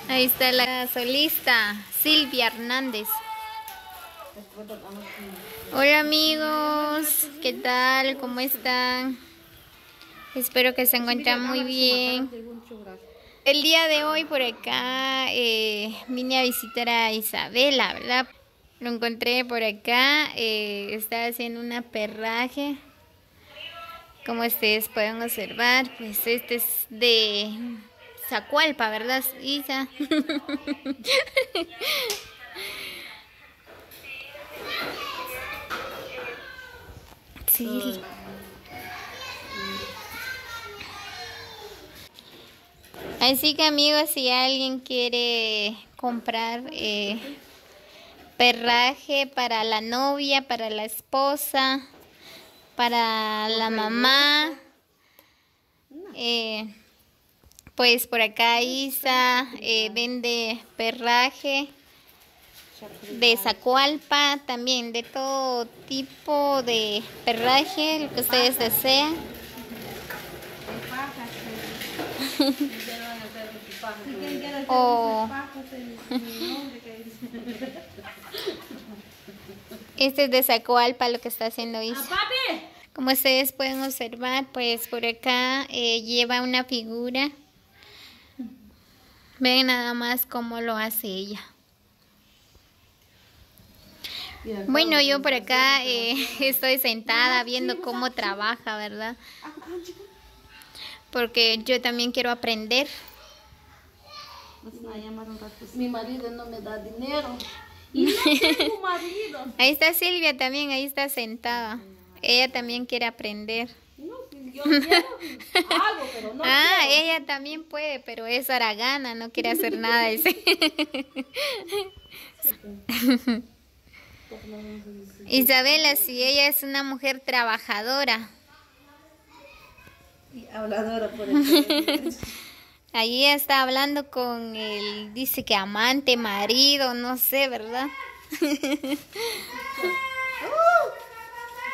Ahí está la solista, Silvia Hernández. Hola amigos, ¿qué tal? ¿Cómo están? Espero que se encuentren muy bien. El día de hoy por acá vine a visitar a Isabela, ¿verdad? Lo encontré por acá, está haciendo un perraje. Como ustedes pueden observar, pues este es de Zacualpa, ¿verdad, Isa? Sí. Así que amigos, si alguien quiere comprar perraje para la novia, para la esposa, para la mamá, pues por acá Isa vende perraje de Zacualpa, también de todo tipo de perraje, lo que ustedes desean. Este es de Zacualpa, lo que está haciendo Isa. Como ustedes pueden observar, pues por acá lleva una figura. Ven nada más cómo lo hace ella. Bueno, yo por acá estoy sentada viendo cómo trabaja, ¿verdad? Porque yo también quiero aprender. Mi marido no me da dinero. Y no tengo marido. Ahí está Silvia también, ahí está sentada. Ella también quiere aprender. No, yo quiero, hago, pero no quiero. Ella también puede, pero es haragana, no quiere hacer nada. Isabela, si ella es una mujer trabajadora. Y habladora por el Ahí está hablando con el, dice que amante, marido, no sé, ¿verdad?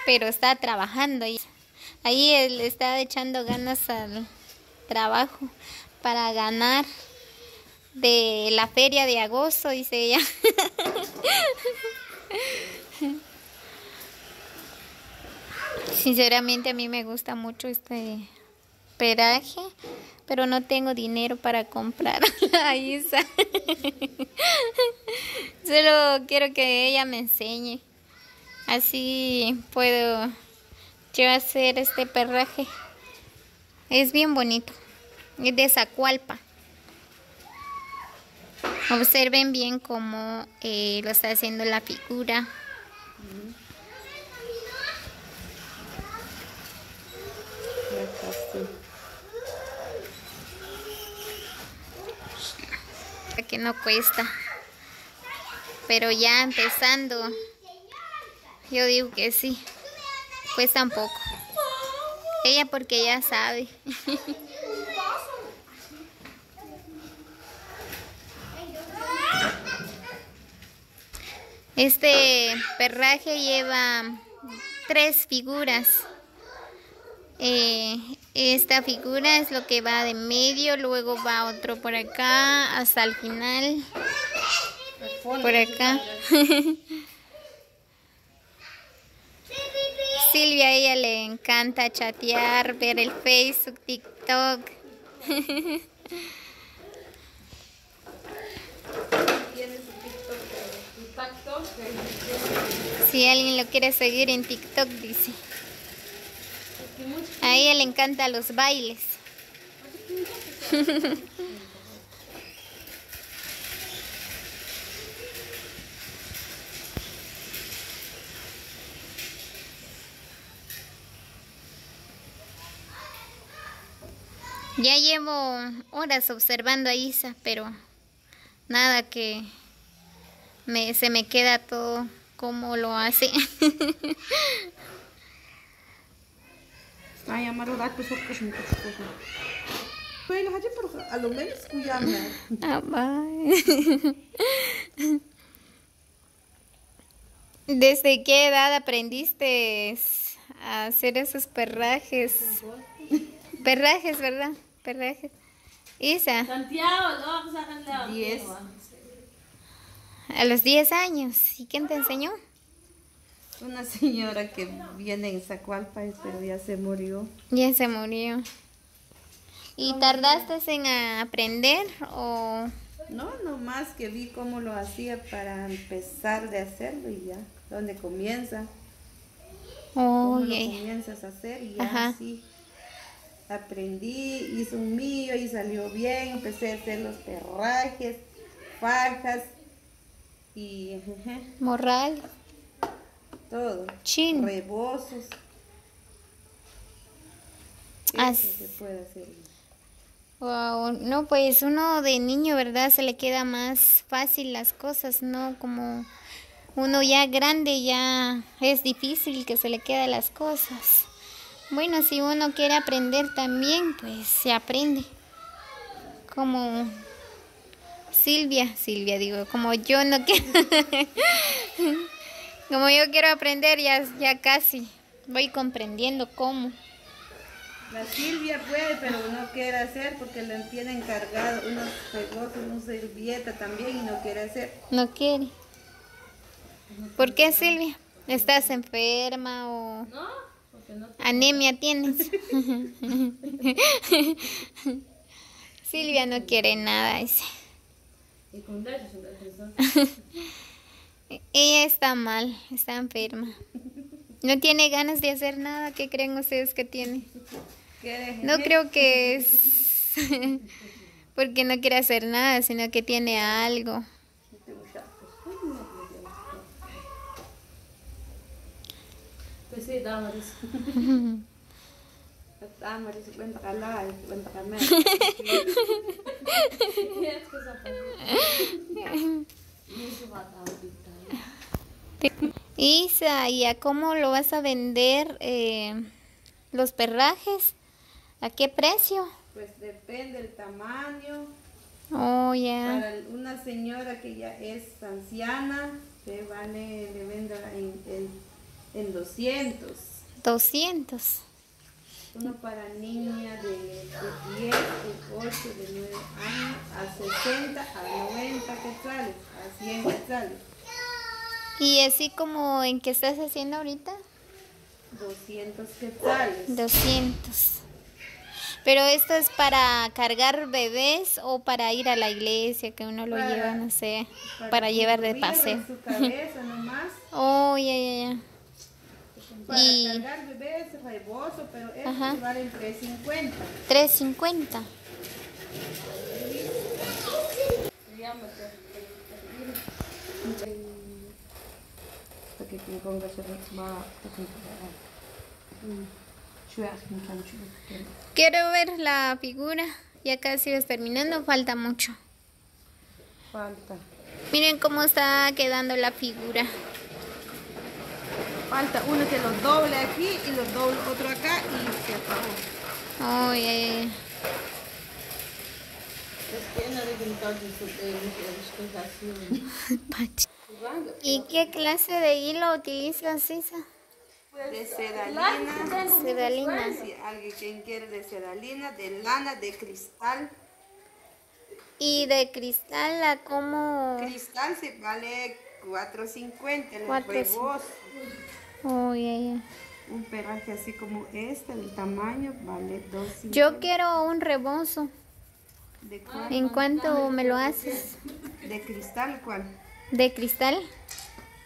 Pero está trabajando. Ahí él está echando ganas al trabajo para ganar de la feria de agosto, dice ella. Sinceramente a mí me gusta mucho este perraje, pero no tengo dinero para comprar a Isa. Solo quiero que ella me enseñe. Así puedo yo hacer este perraje. Es bien bonito. Es de Zacualpa. Observen bien cómo lo está haciendo la figura. Que no cuesta, pero ya empezando yo digo que sí, cuesta un poco. Ella porque ya sabe. Este perraje lleva 3 figuras. Esta figura es lo que va de medio, luego va otro por acá hasta el final, por acá. Silvia, a ella le encanta chatear, ver el Facebook, TikTok. Si alguien lo quiere seguir en TikTok, dice. A ella le encantan los bailes. Ya llevo horas observando a Isa, pero nada que se me queda todo como lo hace. ¿Desde qué edad aprendiste a hacer esos perrajes? Perrajes, ¿verdad? Perrajes. Isa, Santiago, lo vamos a sacar 10. a los 10 años. ¿Y quién te enseñó? Una señora que viene en Zacualpa, pero ya se murió. Ya se murió. ¿Y tardaste en aprender o...? No, nomás que vi cómo lo hacía para empezar de hacerlo y ya. ¿Dónde comienza? ¿Cómo lo Oye, comienzas a hacer? Y ya Ajá. así aprendí, hice un mío y salió bien. Empecé a hacer los perrajes, fajas y morral, todo. chin. Rebozos. Así. Eso se puede hacer. Wow, no, pues uno de niño, ¿verdad? Se le queda más fácil las cosas, ¿no? Como uno ya grande ya es difícil que se le queden las cosas. Bueno, si uno quiere aprender también, pues se aprende. Como Silvia digo, como yo no quiero, como yo quiero aprender, ya casi voy comprendiendo cómo. La Silvia puede, pero no quiere hacer porque le tiene encargado unos rebozos, una servilleta también y no quiere hacer. No quiere. ¿Por qué, Silvia? ¿Estás enferma o No, porque no. anemia tienes? Silvia no quiere nada, dice. Y con leche es una persona. Ella está mal, está enferma. No tiene ganas de hacer nada. ¿Qué creen ustedes que tiene? No creo que es porque no quiere hacer nada, sino que tiene algo. Pues sí, dámales. Amaris, cuenta calada, cuenta camel. Es que esa persona. Y eso va a dar ahorita. Isa, ¿y a cómo lo vas a vender los perrajes? ¿A qué precio? Pues depende del tamaño. Oh, ya. Para una señora que ya es anciana, le vendo en 200. 200. Uno para niña de 10, de 8, de 9 años, a 60, a 90 quetzales, a 100 quetzales. ¿Y así como en qué estás haciendo ahorita? 200 quetzales. 200. Pero esto es para cargar bebés o para ir a la iglesia, que uno lo lleva, no sé, para llevar de cubrirlo paseo. en su cabeza nomás. Oh, ya. Para Y cargar bebés, rebozo, pero Ajá. estos valen 3.50. 3.50. Quiero ver la figura. Ya casi es terminando, falta mucho. Falta. Miren cómo está quedando la figura. Falta uno que lo doble aquí y lo doble otro acá y se acabó. Oh, ya. Es que no le entonces Pachi. ¿Y qué clase de hilo utilizas, Isa? De sedalina. Sedalina. Si alguien quiere de sedalina, de lana, de cristal. ¿Y de cristal a cómo? Cristal se vale 4.50 el 4.50. rebozo. Oh, ya. Un perraje así como este, del tamaño, vale 2.50. Yo quiero un rebozo. ¿De cuál? ¿En cuánto me lo haces? ¿De cristal cuál? ¿De cristal?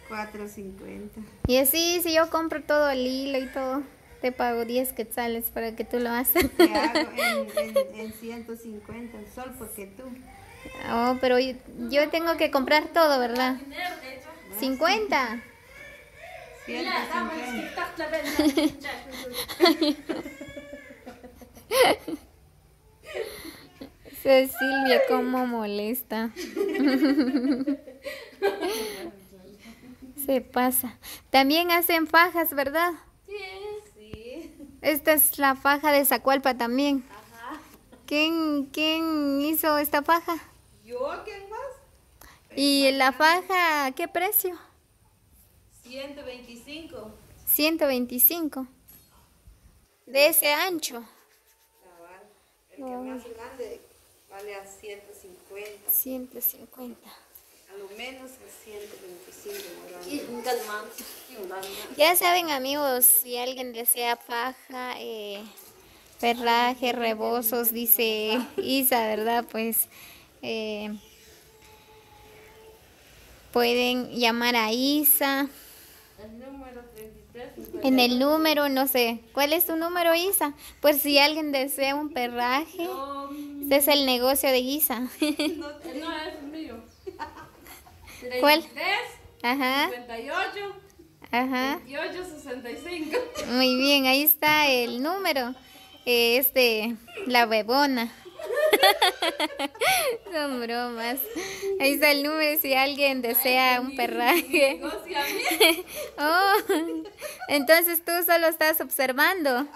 4.50. Y así, si yo compro todo el hilo y todo, te pago 10 quetzales para que tú lo hagas. Te hago en 150 sol porque tú. Oh, pero yo tengo que comprar todo, ¿verdad? 50. 150. Cecilia, cómo molesta. Se pasa. También hacen fajas, ¿verdad? Sí. Esta es la faja de Zacualpa también. Ajá. ¿Quién hizo esta faja? ¿Yo? ¿Quién más? ¿Y la faja qué precio? 125. 125. De ese ancho. El que más grande vale a 150. 150. A lo menos a 125 morando. Y un calmante. Y un calmante. Ya saben, amigos, si alguien desea faja, perraje, rebozos, dice Isa, ¿verdad? Pues pueden llamar a Isa El número 33. en el número, no sé, ¿cuál es tu número, Isa? Pues si alguien desea un perraje, este es el negocio de Isa. No es mío. ¿Cuál? 33, Ajá, 58, ajá. 28, 65. Muy bien, ahí está el número. La bebona. Son bromas. Ahí está el número si alguien desea un perraje. Negocia bien. Oh, entonces tú solo estás observando.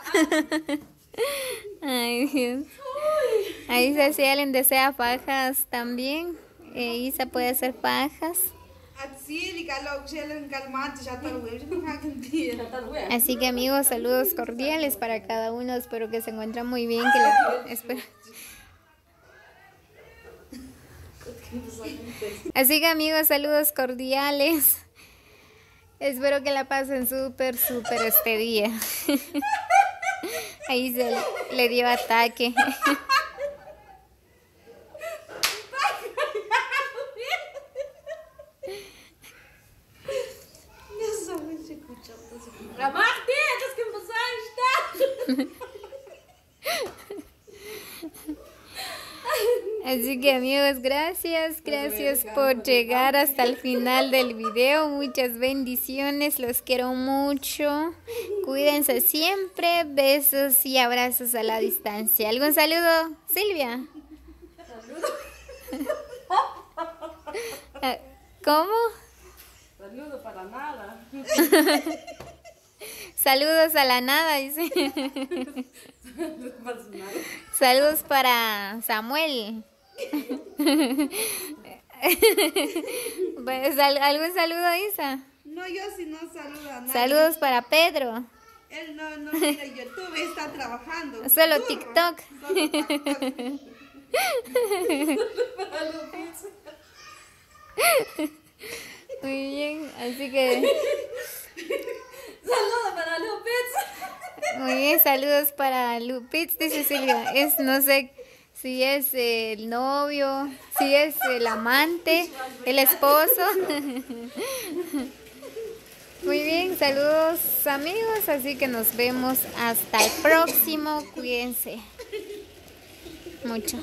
Ay, Dios. Ahí está si alguien desea fajas también. Isa puede hacer fajas. Así que amigos, saludos cordiales para cada uno. Espero que se encuentren muy bien. Así que amigos, saludos cordiales. Espero que la pasen súper este día. Ahí se le dio ataque. Así que amigos, gracias por llegar hasta el final del video. Muchas bendiciones, los quiero mucho. Cuídense siempre, besos y abrazos a la distancia. ¿Algún saludo, Silvia? ¿Cómo? Saludo para nada. Saludos a la nada, dice. Saludos para Samuel. Pues, ¿algún saludo, Isa? No, yo sí no saludo a nadie. Saludos para Pedro. Él no mira YouTube, está trabajando. Solo Duro. TikTok. Solo TikTok. Muy bien, así que Saludos para Lupitz. muy bien, saludos para Lupitz, dice Silvia. No sé si es el novio, si es el amante, el esposo. Muy bien, saludos amigos, así que nos vemos hasta el próximo. Cuídense mucho.